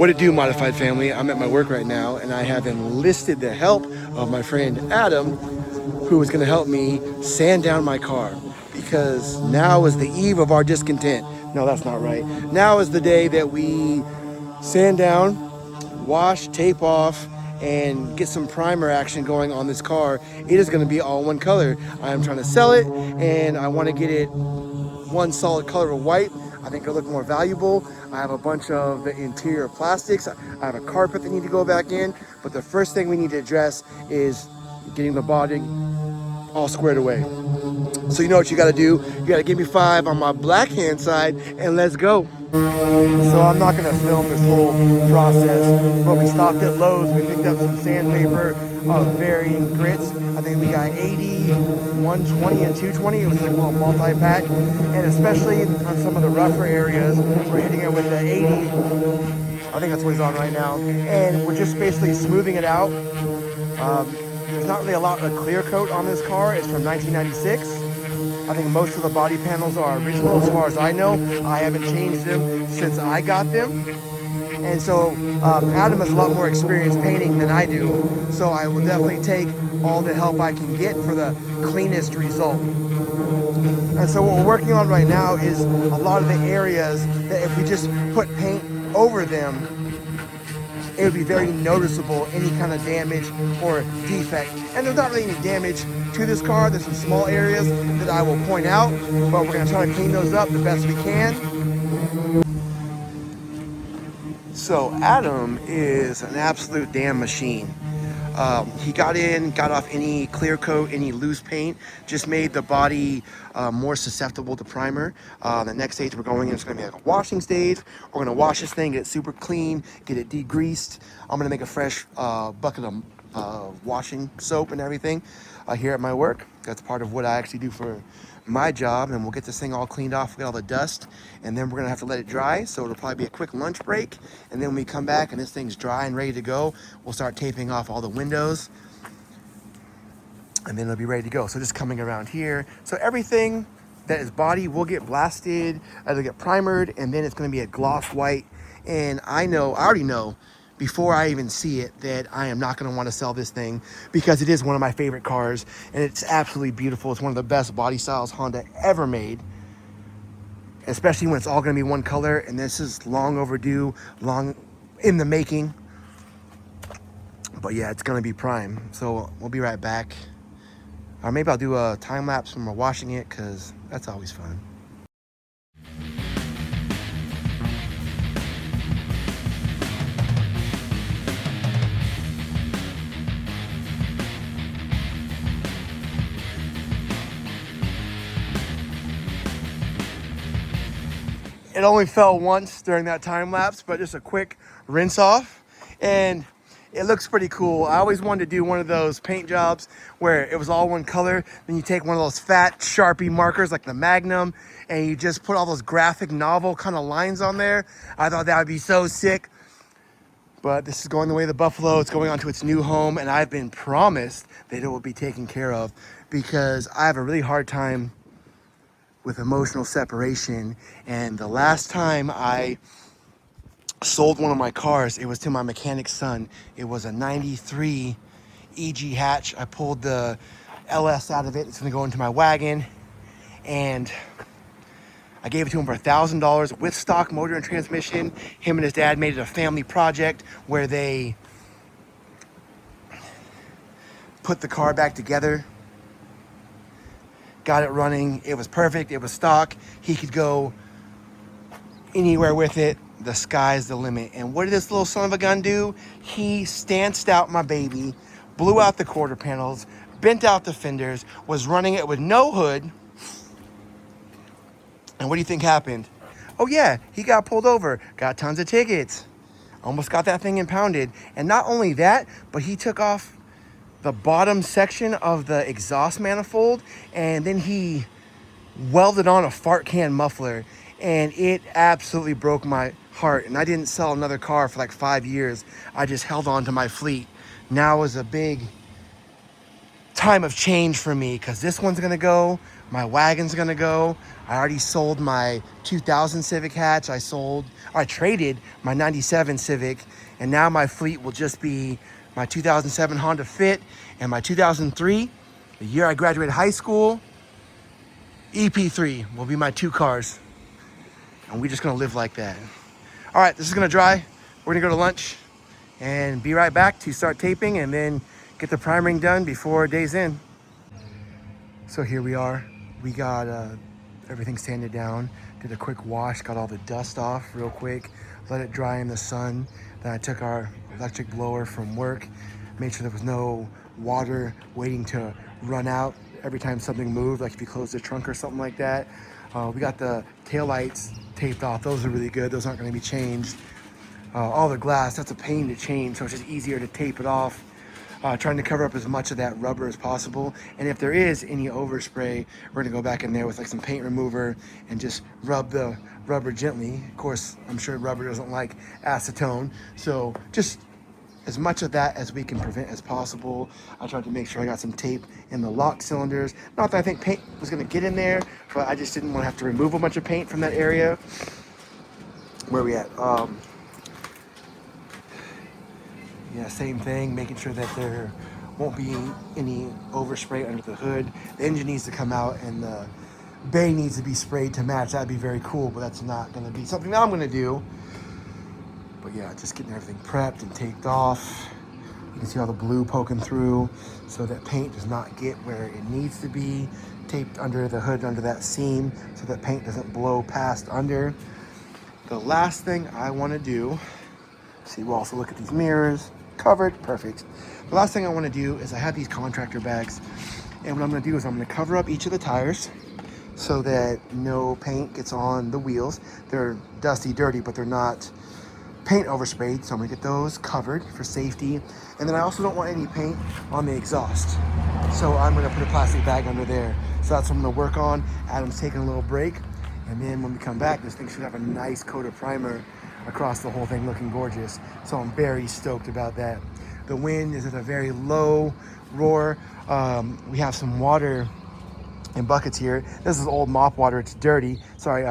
What it do, Modified family? I'm at my work right now, and I have enlisted the help of my friend Adam, who is going to help me sand down my car, because now is the eve of our discontent. No, that's not right. Now is the day that we sand down, wash, tape off, and get some primer action going on this car. It is going to be all one color. I am trying to sell it, and I want to get it one solid color of white. I think it'll look more valuable. I have a bunch of the interior plastics. I have a carpet that need to go back in, but the first thing we need to address is getting the body all squared away. So you know what you gotta do? You gotta give me 5 on my black hand side, and let's go. So I'm not gonna film this whole process, but we stopped at Lowe's. We picked up some sandpaper of varying grits. I think we got 80, 120, and 220. It was like a little multi-pack. And especially on some of the rougher areas, we're hitting it with the 80. I think that's what he's on right now. And we're just basically smoothing it out. There's not really a lot of clear coat on this car. It's from 1996. I think most of the body panels are original as far as I know. I haven't changed them since I got them. And so Adam has a lot more experience painting than I do. So I will definitely take all the help I can get for the cleanest result. And so what we're working on right now is a lot of the areas that if we just put paint over them, it would be very noticeable, any kind of damage or defect. And there's not really any damage to this car. There's some small areas that I will point out, but we're gonna try to clean those up the best we can. So Adam is an absolute damn machine. He got off any clear coat, any loose paint, just made the body more susceptible to primer. The next stage we're going in is going to be like a washing stage. We're going to wash this thing, get it super clean, get it degreased. I'm going to make a fresh bucket of washing soap and everything here at my work. That's part of what I actually do for my job, and we'll get this thing all cleaned off, get all the dust, and then we're gonna have to let it dry. So it'll probably be a quick lunch break, and then when we come back and this thing's dry and ready to go, we'll start taping off all the windows, and then it'll be ready to go. So just coming around here, so everything that is body will get blasted, it'll get primered, and then it's gonna be a gloss white. And I already know before I even see it that I am not going to want to sell this thing, because it is one of my favorite cars and it's absolutely beautiful. It's one of the best body styles Honda ever made, especially when it's all going to be one color. And this is long overdue, long in the making. But yeah, it's going to be prime. So we'll be right back. Or maybe I'll do a time lapse when we're washing it, because that's always fun. It only fell once during that time lapse, but just a quick rinse off, and it looks pretty cool. I always wanted to do one of those paint jobs where it was all one color. Then you take one of those fat Sharpie markers like the Magnum, and you just put all those graphic novel kind of lines on there. I thought that would be so sick. But this is going the way of the buffalo. It's going on to its new home, and I've been promised that it will be taken care of, because I have a really hard time with emotional separation. And the last time I sold one of my cars, it was to my mechanic's son. It was a 93 EG hatch. I pulled the LS out of it. It's gonna go into my wagon, and I gave it to him for $1,000 with stock motor and transmission. Him and his dad made it a family project where they put the car back together, got it running. It was perfect. It was stock. He could go anywhere with it. The sky's the limit. And what did this little son of a gun do? He stanced out my baby, blew out the quarter panels, bent out the fenders, was running it with no hood. And what do you think happened? Oh yeah, he got pulled over, got tons of tickets, almost got that thing impounded. And not only that, but he took off the bottom section of the exhaust manifold, and then he welded on a fart can muffler, and it absolutely broke my heart. And I didn't sell another car for like 5 years. I just held on to my fleet. Now is a big time of change for me, because this one's gonna go, my wagon's gonna go. I already sold my 2000 Civic hatch. I traded my 97 Civic, and now my fleet will just be my 2007 Honda Fit and my 2003, the year I graduated high school, EP3 will be my 2 cars. And we're just gonna live like that. All right, this is gonna dry. We're gonna go to lunch and be right back to start taping and then get the priming done before day's end. So here we are. We got everything sanded down, did a quick wash, got all the dust off real quick, let it dry in the sun. Then I took our electric blower from work, made sure there was no water waiting to run out every time something moved, like if you close the trunk or something like that. We got the taillights taped off. Those are really good. Those aren't going to be changed. All the glass, that's a pain to change, so it's just easier to tape it off. Trying to cover up as much of that rubber as possible. And if there is any overspray, we're gonna go back in there with like some paint remover and just rub the rubber gently. Of course, I'm sure rubber doesn't like acetone. So just as much of that as we can prevent as possible. I tried to make sure I got some tape in the lock cylinders. Not that I think paint was gonna get in there, but I just didn't wanna have to remove a bunch of paint from that area. Where are we at? Yeah, same thing, making sure that there won't be any overspray under the hood. The engine needs to come out and the bay needs to be sprayed to match. That'd be very cool, but that's not gonna be something that I'm gonna do. But yeah, just getting everything prepped and taped off. You can see all the blue poking through so that paint does not get where it needs to be. Taped under the hood, under that seam, so that paint doesn't blow past under. The last thing I wanna do, see, we'll also look at these mirrors. Covered, perfect. The last thing I want to do is I have these contractor bags, and what I'm going to do is I'm going to cover up each of the tires so that no paint gets on the wheels. They're dusty, dirty, but they're not paint oversprayed, so I'm going to get those covered for safety. And then I also don't want any paint on the exhaust, so I'm going to put a plastic bag under there. So that's what I'm going to work on. Adam's taking a little break, and then when we come back, this thing should have a nice coat of primer across the whole thing, looking gorgeous. So I'm very stoked about that. The wind is at a very low roar. We have some water in buckets here. This is old mop water, it's dirty. Sorry,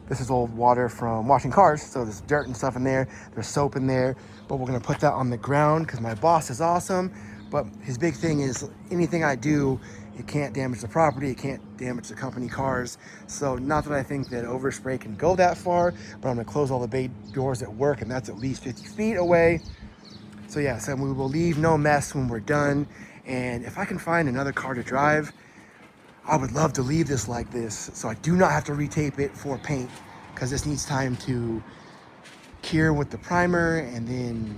this is old water from washing cars, so there's dirt and stuff in there. There's soap in there, but we're gonna put that on the ground because my boss is awesome. But his big thing is anything I do, it can't damage the property, it can't damage the company cars. So not that I think that overspray can go that far, but I'm gonna close all the bay doors at work, and that's at least 50 feet away. So yeah, so we will leave no mess when we're done. And if I can find another car to drive, I would love to leave this like this, so I do not have to retape it for paint, because this needs time to cure with the primer and then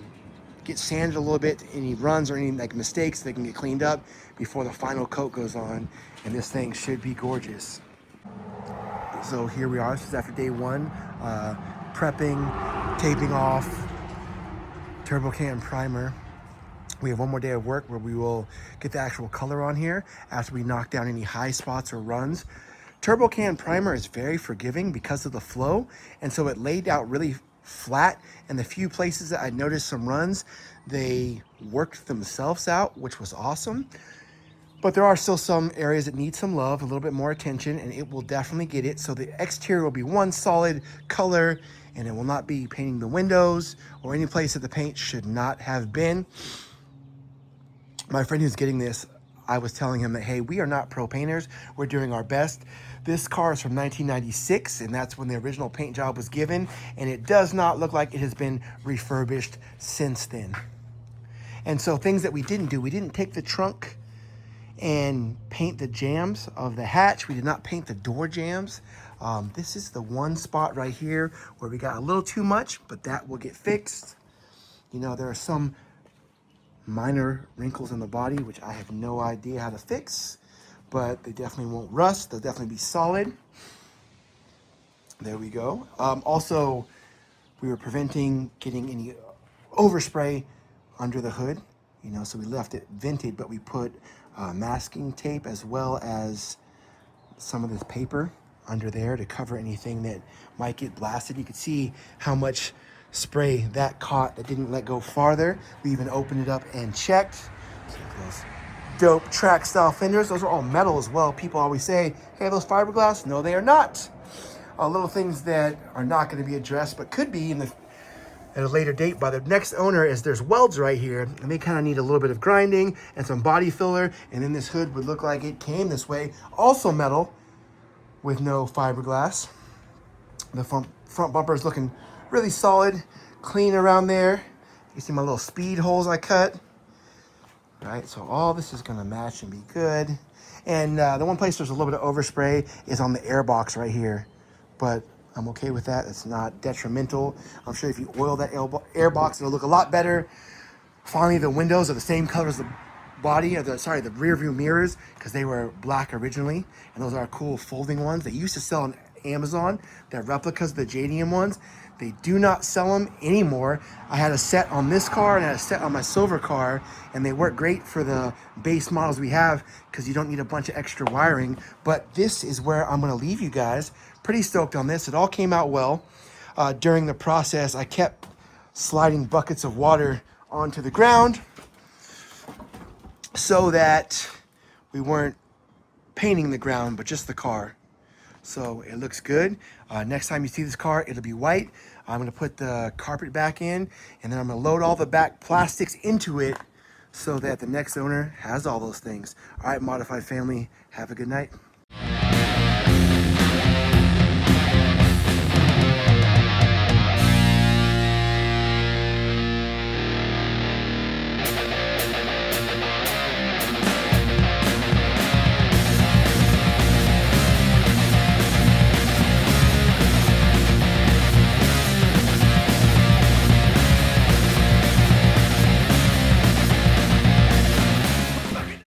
get sanded a little bit. Any runs or any like mistakes, they can get cleaned up before the final coat goes on, and this thing should be gorgeous. So here we are. This is after day one, prepping, taping off, turbo can primer. We have one more day of work where we will get the actual color on here after we knock down any high spots or runs. Turbo can primer is very forgiving because of the flow, and so it laid out really flat, and the few places that I noticed some runs, they worked themselves out, which was awesome. But there are still some areas that need some love, a little bit more attention, and it will definitely get it. So the exterior will be one solid color, and it will not be painting the windows or any place that the paint should not have been. My friend who's getting this, I was telling him that, hey, we are not pro painters. We're doing our best. This car is from 1996, and that's when the original paint job was given, and it does not look like it has been refurbished since then. And so things that we didn't do, we didn't take the trunk and paint the jambs of the hatch. We did not paint the door jambs. This is the one spot right here where we got a little too much, but that will get fixed. You know, there are some minor wrinkles in the body, which I have no idea how to fix, but they definitely won't rust. They'll definitely be solid. There we go. Also, we were preventing getting any overspray under the hood, you know, so we left it vented, but we put masking tape as well as some of this paper under there to cover anything that might get blasted. You could see how much spray that caught that didn't let go farther. We even opened it up and checked. See close. dope track style fenders. Those are all metal as well. People always say, hey, those fiberglass? No, they are not. Little things that are not going to be addressed, but could be at a later date by the next owner, is there's welds right here, and they kind of need a little bit of grinding and some body filler, and then this hood would look like it came this way. Also metal with no fiberglass. The front bumper is looking really solid, clean around there. You see my little speed holes I cut. All right, so all this is gonna match and be good. And the one place there's a little bit of overspray is on the air box right here, but I'm okay with that. It's not detrimental. I'm sure if you oil that air box, it'll look a lot better. Finally, the windows are the same color as the body, the rear view mirrors, because they were black originally, and those are cool folding ones. They used to sell on Amazon. They're replicas of the JDM ones. They do not sell them anymore. I had a set on this car and I had a set on my silver car, and they work great for the base models we have because you don't need a bunch of extra wiring. But this is where I'm going to leave you guys. Pretty stoked on this. It all came out well. During the process, I kept sliding buckets of water onto the ground so that we weren't painting the ground, but just the car. So it looks good. Next time you see this car, it'll be white. I'm gonna put the carpet back in, and then I'm gonna load all the back plastics into it so that the next owner has all those things. All right, Modified family, have a good night.